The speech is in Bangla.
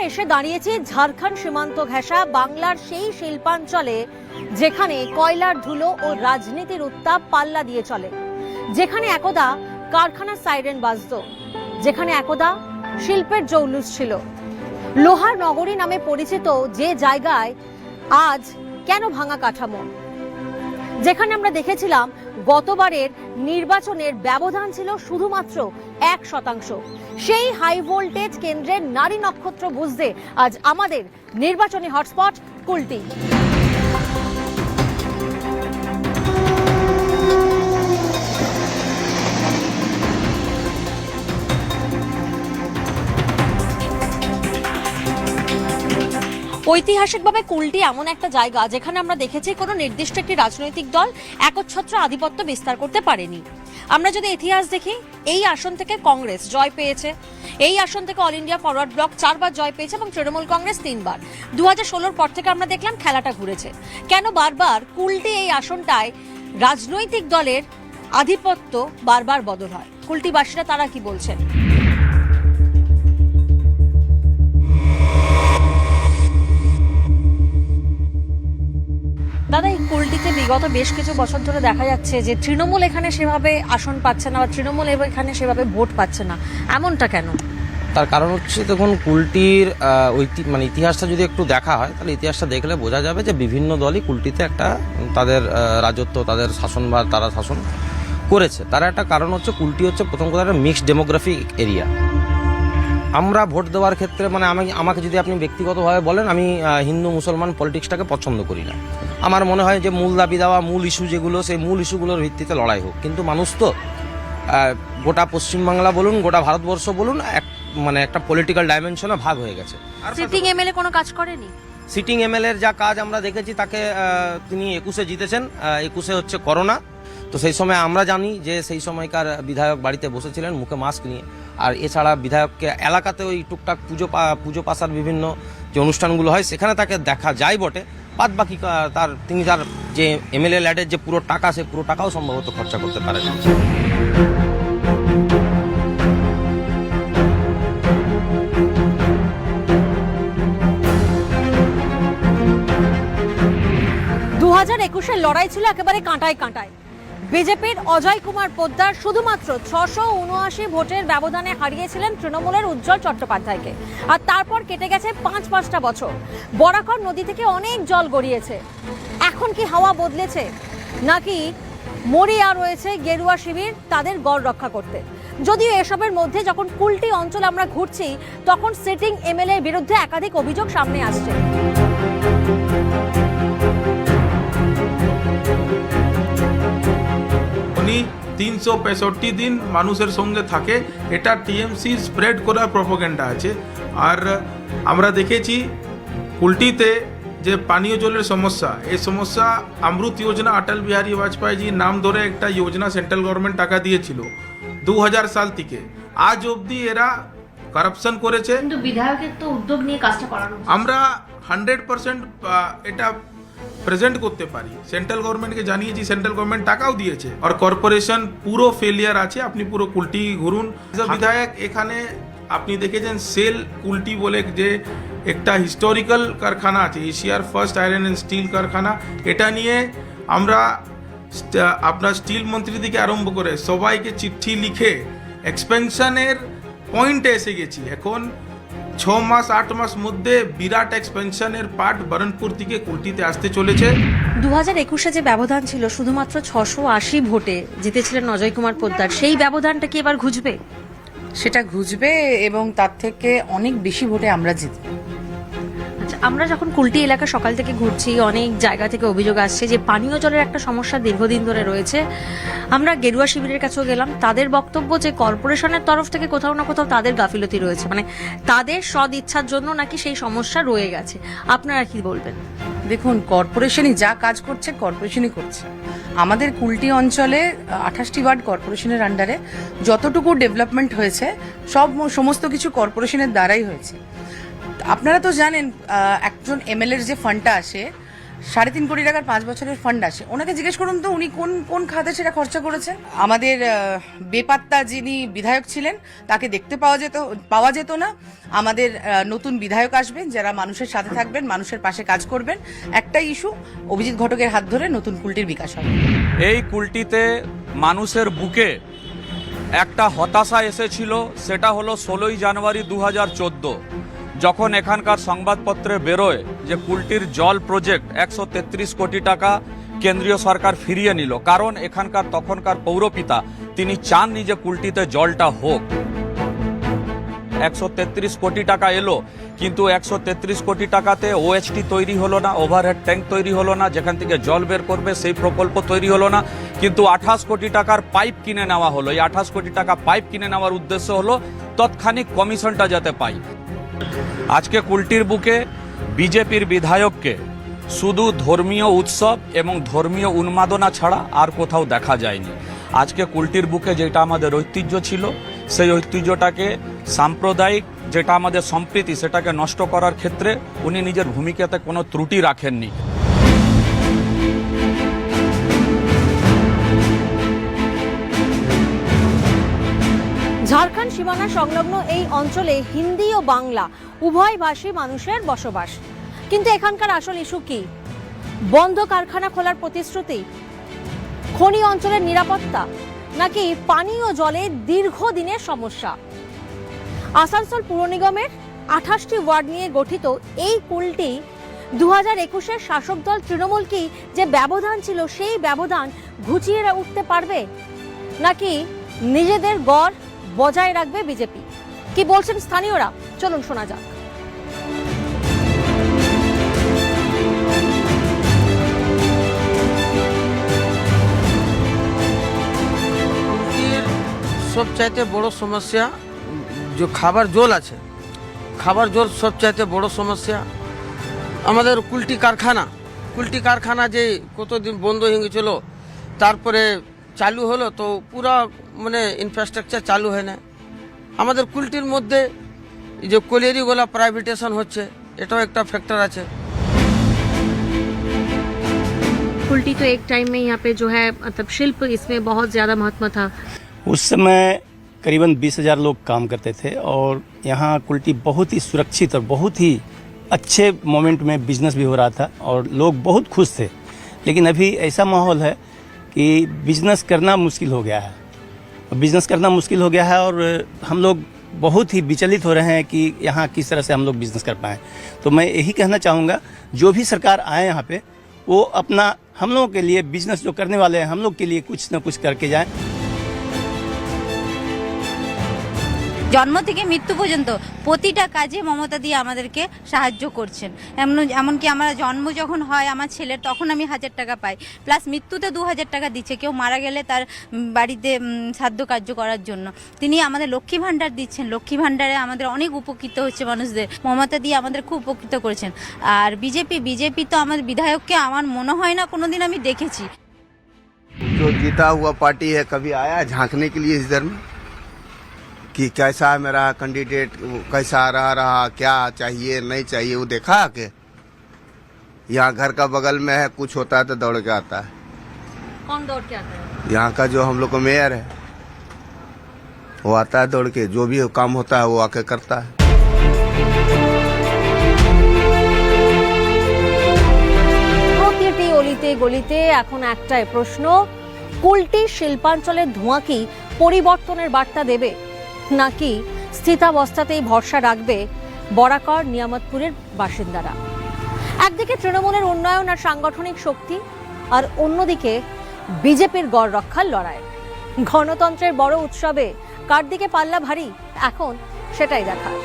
এসে দাঁড়িয়েছি ঝাড়খণ্ড সীমান্ত ঘেঁষা বাংলার সেই শিল্পাঞ্চলে, যেখানে কয়লার ধুলো ও রাজনীতির উত্তাপ পাল্লা দিয়ে চলে, যেখানে একদা কারখানার সাইরেন বাজত, যেখানে একদা শিল্পের জৌলুস ছিল। লোহার নগরী নামে পরিচিত যে জায়গায় আজ কেন ভাঙা কাঠামো, যেখানে আমরা দেখেছিলাম গতবারের নির্বাচনের ব্যবধান ছিল শুধুমাত্র 1%, সেই হাই ভোল্টেজ কেন্দ্রের নারী নক্ষত্র বুঝতে আজ আমাদের নির্বাচনী হটস্পট কুলটি। ঐতিহাসিকভাবে কুলটি এমন একটা জায়গা যেখানে আমরা দেখেছি কোনো নির্দিষ্ট একটি রাজনৈতিক দল একচ্ছত্র আধিপত্য বিস্তার করতে পারেনি। আমরা যদি ইতিহাস দেখি, এই আসন থেকে কংগ্রেস জয় পেয়েছে, এই আসন থেকে অল ইন্ডিয়া ফরওয়ার্ড ব্লক 4 বার জয় পেয়েছে এবং তৃণমূল কংগ্রেস 3 বার। 2016 পর থেকে আমরা দেখলাম খেলাটা ঘুরেছে। কেন বারবার কুলটি এই আসনটায় রাজনৈতিক দলের আধিপত্য বারবার বদল হয়? কুলটিবাসীরা তারা কি বলছেন? দাদা, এই কুলটিতে বিগত বেশ কিছু বছর ধরে দেখা যাচ্ছে যে তৃণমূল এখানে সেভাবে আসন পাচ্ছে না, বা তৃণমূল এখানে সেভাবে ভোট পাচ্ছে না, এমনটা কেন? তার কারণ হচ্ছে, দেখুন, কুলটির ইতিহাসটা যদি একটু দেখা হয়, তাহলে ইতিহাসটা দেখলে বোঝা যাবে যে বিভিন্ন দলই কুলটিতে একটা তাদের রাজত্ব, তাদের শাসনভার তারা শাসন করেছে। তার একটা কারণ হচ্ছে, কুলটি হচ্ছে প্রথম কথা একটা মিক্সড ডেমোগ্রাফিক এরিয়া। আমরা ভোট দেওয়ার ক্ষেত্রে আমাকে যদি আপনি ব্যক্তিগতভাবে বলেন, আমি হিন্দু মুসলমান পলিটিক্সটাকে পছন্দ করি না। আমার মনে হয় যে মূল দাবি দেওয়া, মূল ইস্যু যেগুলো, সেই মূল ইস্যুগুলোর ভিত্তিতে লড়াই হোক। কিন্তু মানুষ তো গোটা পশ্চিমবাংলা বলুন, গোটা ভারতবর্ষ বলুন, একটা পলিটিক্যাল ডাইমেনশনে ভাগ হয়ে গেছে। সিটিং এমএলএ কোনো কাজ করেনি। সিটিং এমএলএর যা কাজ আমরা দেখেছি, তাকে তিনি 21-এ জিতেছেন। 21-এ হচ্ছে করোনা, তো সেই সময় আমরা জানি যে সেই সময়কার বিধায়ক বাড়িতে বসেছিলেন মুখে মাস্ক নিয়ে। আর এছাড়া বিধায়ককে এলাকাতে ওই টুকটাক পুজো পাশার বিভিন্ন যে অনুষ্ঠানগুলো হয় সেখানে তাকে দেখা যায় বটে। বাদ বাকি তিনি তার যে এমএলএ ল্যাডের যে পুরো টাকা, সে পুরো টাকাও সম্ভবত খরচা করতে পারেন। লড়াই ছিল একেবারে কাঁটায় কাঁটায়। বিজেপির অজয় কুমার পোদ্দার শুধুমাত্র 679 ভোটের ব্যবধানে হারিয়েছিলেন তৃণমূলের উজ্জ্বল চট্টোপাধ্যায়কে। আর তারপর কেটে গেছে 5-5টা বছর। বরাকর নদী থেকে অনেক জল গড়িয়েছে। এখন কি হাওয়া বদলেছে, নাকি মরিয়া রয়েছে গেরুয়া শিবির তাদের গড় রক্ষা করতে? যদিও এসবের মধ্যে যখন কুলটি অঞ্চল আমরা ঘুরছি, তখন সিটিং এমএলএর বিরুদ্ধে একাধিক অভিযোগ সামনে আসছে। উনি 365 দিন মানুষের সঙ্গে থাকে, এটা টিএমসি স্প্রেড করার প্রপাগান্ডা আছে। আর আমরা দেখেছি কুলটিতে যে পানীয় জলের সমস্যা, এই সমস্যা অমৃত যোজনা, অটল বিহারী বাজপেয়ীজির নাম ধরে একটা যোজনা সেন্ট্রাল গভর্নমেন্ট টাকা দিয়েছিল 2000 সাল থেকে। আজ অবধি এরা কারাপশন করেছে। কিন্তু বিধায়কের তো উদ্যোগ নিয়ে কাজটা করানো, আমরা 100% এটা প্রেজেন্ট করতে পারি। সেন্ট্রাল গভর্নমেন্টকে জানিয়েছি, সেন্ট্রাল গভর্নমেন্ট টাকাও দিয়েছে। আর কর্পোরেশন পুরো ফেলিয়ার আছে। আপনি পুরো কুলটি ঘুরুন। বিধায়ক এখানে আপনি দেখেছেন সেল কুলটি বলে যে একটা হিস্টোরিক্যাল কারখানা আছে, এশিয়ার ফার্স্ট আয়রন অ্যান্ড স্টিল কারখানা। এটা নিয়ে আমরা আপনার স্টিল মন্ত্রী থেকে আরম্ভ করে সবাইকে চিঠি লিখে এক্সপেনশনের পয়েন্টে এসে গেছি। এখন 6-8 মাস মধ্যে বিরাট এক্সপেনশনের পার্ট বরণপুর থেকে কুলটিতে আসতে চলেছে। 2021-এ যে ব্যবধান ছিল শুধুমাত্র 680 ভোটে জিতেছিলেন অজয় কুমার পোদ্দার, সেই ব্যবধানটা কি এবার ঘুচবে? সেটা ঘুচবে এবং তার থেকে অনেক বেশি ভোটে আমরা জিতব। আচ্ছা, আমরা যখন কুলটি এলাকা সকাল থেকে ঘুরছি, অনেক জায়গা থেকে অভিযোগ আসছে যে পানীয় জলের একটা সমস্যা দীর্ঘদিন ধরে রয়েছে। আমরা গেরুয়া শিবিরের কাছেও গেলাম, তাদের বক্তব্য যে কর্পোরেশনের তরফ থেকে কোথাও না কোথাও তাদের গাফিলতি রয়েছে, তাদের সদ ইচ্ছার জন্য নাকি সেই সমস্যা রয়ে গেছে। আপনারা কি বলবেন? দেখুন, কর্পোরেশনই যা কাজ করছে কর্পোরেশনই করছে। আমাদের কুলটি অঞ্চলে 28টি ওয়ার্ড কর্পোরেশনের আন্ডারে যতটুকু ডেভেলপমেন্ট হয়েছে সমস্ত কিছু কর্পোরেশনের দ্বারাই হয়েছে। আপনারা তো জানেন, একজন এমএলএর যে ফান্ডটা আসে, 3.5 কোটি টাকার 5 বছরের ফান্ড আছে, ওনাকে জিজ্ঞেস করুন তো উনি কোন কোন খাতে সেটা খরচা করেছেন। আমাদের বেপাত্তা যিনি বিধায়ক ছিলেন তাকে দেখতে পাওয়া যেত না। আমাদের নতুন বিধায়ক আসবেন যারা মানুষের সাথে থাকবেন, মানুষের পাশে কাজ করবেন। একটাই ইস্যু, অভিজিৎ ঘটকের হাত ধরে নতুন কুলটির বিকাশ হবে। এই কুলটিতে মানুষের বুকে একটা হতাশা এসেছিল, সেটা হলো 16ই জানুয়ারি 2014, যখন এখানকার সংবাদপত্রে বেরোয় যে কুলটির জল প্রজেক্ট 133 কোটি টাকা কেন্দ্রীয় সরকার ফিরিয়ে নিল, কারণ এখানকার তখনকার পৌরপিতা তিনি চাননি যে কুলটিতে জলটা হোক। 133 কোটি টাকা এলো, কিন্তু 133 কোটি টাকাতে ওএইচটি তৈরি হলো না, ওভারহেড ট্যাঙ্ক তৈরি হলো না, যেখান থেকে জল বের করবে সেই প্রকল্প তৈরি হলো না, কিন্তু 28 কোটি টাকার পাইপ কিনে নেওয়া হলো। এই 28 কোটি টাকা পাইপ কিনে নেওয়ার উদ্দেশ্য হলো তৎক্ষণিক কমিশনটা যাতে পাই। আজকে কুলটির বুকে বিজেপির বিধায়ককে শুধু ধর্মীয় উৎসব এবং ধর্মীয় উন্মাদনা ছাড়া আর কোথাও দেখা যায়নি। আজকে কুলটির বুকে যেটা আমাদের ঐতিহ্য ছিল, সেই ঐতিহ্যটাকে সাম্প্রদায়িক যেটা আমাদের সম্প্রীতি সেটাকে নষ্ট করার ক্ষেত্রে উনি নিজের ভূমিকাতে কোনো ত্রুটি রাখেননি। ঝাড়খণ্ড সীমানা সংলগ্ন এই অঞ্চলে হিন্দি ও বাংলা উভয় ভাষী মানুষের বসবাস, কিন্তু এখানকার আসল ইস্যু কি? বন্ধ কারখানা খোলার প্রতিশ্রুতি, খনি অঞ্চলের নিরাপত্তা, নাকি পানি ও জলের দীর্ঘদিনের সমস্যা? আসানসোল পুর নিগমের 28টি ওয়ার্ড নিয়ে গঠিত এই কুলটি 2021-এর শাসক দল তৃণমূল কি যে ব্যবধান ছিল সেই ব্যবধান ঘুচিয়ে উঠতে পারবে, নাকি নিজেদের গড় বজায় রাখবে বিজেপি? কি বলছেন স্থানীয়রা, চলুন শোনা যাক। সবচাইতে বড় সমস্যা যে খাবার জল আছে, খাবার জল সবচাইতে বড় সমস্যা। আমাদের কুলটি কারখানা যে কতদিন বন্ধ হয়ে গেছিল, তারপরে চালু হলো, তো পুরা মানে ইনফ্রাস্ট্রাকচার চালু হয় না। আমাদের কুলটির মধ্যে যে কলিয়ারিগুলা প্রাইভেটাইজেশন হচ্ছে, এটাও একটা ফ্যাক্টর আছে। कुल्टी तो एक टाइम में यहाँ पे जो है मतलब शिल्प इसमें बहुत ज़्यादा महत्व था। उस समय करीबन 20,000 लोग काम करते थे और यहाँ कुल्टी बहुत ही सुरक्षित और बहुत ही अच्छे मोमेंट में बिजनेस भी हो रहा था और लोग बहुत खुश थे। लेकिन अभी ऐसा माहौल है कि बिजनेस करना मुश्किल हो गया है, और हम लोग बहुत ही विचलित हो रहे हैं कि यहाँ किस तरह से हम लोग बिजनेस कर पाएँ। तो मैं यही कहना चाहूँगा, जो भी सरकार आए यहाँ पे, वो अपना हम लोगों के लिए बिजनेस जो करने वाले हैं हम लोग के लिए कुछ न कुछ करके जाएं। জন্ম থেকে মৃত্যু পর্যন্ত প্রতিটা কাজে মমতা দিয়ে আমাদেরকে সাহায্য করছেন। এমনকি আমার জন্ম যখন হয় আমার ছেলের, তখন আমি 1000 টাকা পাই, প্লাস মৃত্যুতে 2000 টাকা দিচ্ছে। কেউ মারা গেলে তার বাড়িতে শ্রাদ্ধ কার্য করার জন্য তিনি আমাদের লক্ষ্মী ভাণ্ডার দিচ্ছেন। লক্ষ্মী ভাণ্ডারে আমাদের অনেক উপকৃত হচ্ছে মানুষদের, মমতা দিয়ে আমাদের খুব উপকৃত করেছেন। আর বিজেপি তো আমাদের বিধায়ককে আমার মনে হয় না কোনোদিন আমি দেখেছি। जो जीता हुआ पार्टी है कभी आया झांकने के लिए इधर में कि कैसा है मेरा कैंडिडेट, कैसा रहा, क्या चाहिए नहीं चाहिए, वो देखा के? यहाँ घर का बगल में है, कुछ होता है तो दौड़ के आता है। कौन दौड़ के आता है? यहाँ का जो हम लोग का मेयर है वो आता है दौड़ के, जो भी काम होता है वो आके करता है। প্রতিটি অলিতে গলিতে এখন একটাই প্রশ্ন, কুলটি শিল্পাঞ্চলের ধোঁয়া কি পরিবর্তনের বার্তা দেবে, নাকি স্থিতাবস্থাতেই ভরসা রাখবে বরাকর নিয়ামতপুরের বাসিন্দারা? একদিকে তৃণমূলের উন্নয়ন আর সাংগঠনিক শক্তি, আর অন্যদিকে বিজেপির গড় রক্ষার লড়াই। গণতন্ত্রের বড় উৎসবে কার দিকে পাল্লা ভারী, এখন সেটাই দেখার।